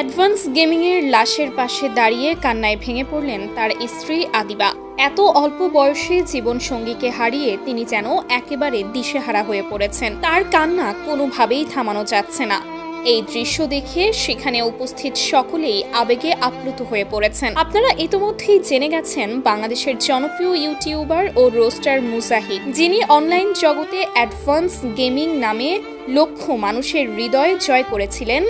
Advance গেমিংয়ের লাশের পাশে দাঁড়িয়ে কান্নায় ভেঙে পড়লেন তার স্ত্রী আদিবা। এত অল্প বয়সে জীবনসঙ্গীকে হারিয়ে তিনি যেন একেবারে দিশেহারা হয়ে পড়েছেন। তার কান্না কোনোভাবেই থামানো যাচ্ছে না। এই দৃশ্য দেখে সেখানে উপস্থিত সকলেই আবেগে আপ্লুত হয়ে পড়েছেন। আপনারা ইতিমধ্যেই জেনে গেছেন বাংলাদেশের জনপ্রিয় ইউটিউবার ও রোস্টার মুজাহিদ, যিনি অনলাইন জগতে অ্যাডভান্স গেমিং নামে লক্ষ মানুষের হৃদয় জয় করেছিলেন।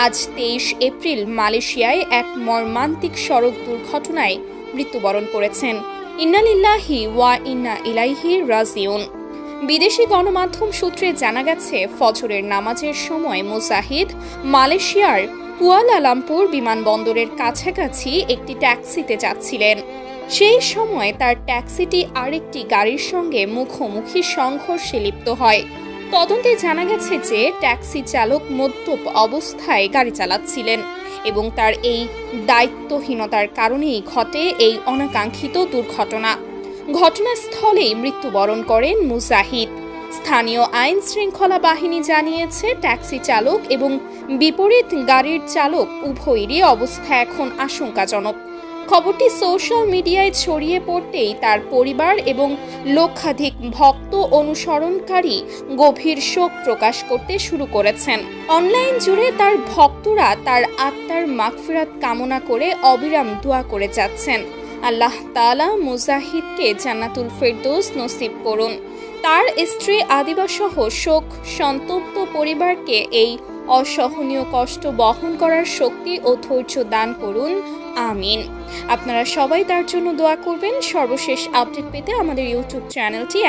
আজ 23 এপ্রিল মালয়েশিয়ায় এক মর্মান্তিক সড়ক দুর্ঘটনায় মৃত্যুবরণ করেছেন। ইন্না লিল্লাহি ওয়া ইন্না ইলাইহি রাজিউন। বিদেশি গণমাধ্যম সূত্রে জানা গেছে, ফজরের নামাজের সময় মুজাহিদ মালয়েশিয়ার কুয়ালালামপুর বিমানবন্দরের কাছাকাছি একটি ট্যাক্সিতে যাচ্ছিলেন। সেই সময় তার ট্যাক্সিটি আরেকটি গাড়ির সঙ্গে মুখোমুখি সংঘর্ষে লিপ্ত হয়। তদন্তে জানা গেছে যে ট্যাক্সি চালক মদ্যপ অবস্থায় গাড়ি চালাচ্ছিলেন এবং তার এই দায়িত্বহীনতার কারণেই ঘটে এই অনাকাঙ্ক্ষিত দুর্ঘটনা। ঘটনাস্থলেই মৃত্যুবরণ করেন মুজাহিদ। স্থানীয় আইন শৃঙ্খলা বাহিনী জানিয়েছে, ট্যাক্সি চালক এবং বিপরীত গাড়ির চালক উভয়েরই অবস্থা এখন আশঙ্কাজনক। খবরটি সোশ্যাল মিডিয়ায় ছড়িয়ে পড়তেই তার পরিবার এবং লক্ষাধিক ভক্ত অনুসরণকারী গভীর শোক প্রকাশ করতে শুরু করেছেন। অনলাইন জুড়ে তার ভক্তরা তার আত্মার মাগফিরাত কামনা করে অবিরাম দোয়া করে যাচ্ছেন। আল্লাহ তাআলা মুজাহিদকে জান্নাতুল ফেরদৌস নসিব করুন। তার স্ত্রী আদিবা সহ শোক সন্তপ্ত পরিবারকে এই অসহনীয় কষ্ট বহন করার শক্তি ও ধৈর্য দান করুন, আমিন। আপনারা সবাই তার জন্য দোয়া করবেন। সর্বশেষ আপডেট পেতে আমাদের ইউটিউব চ্যানেলটি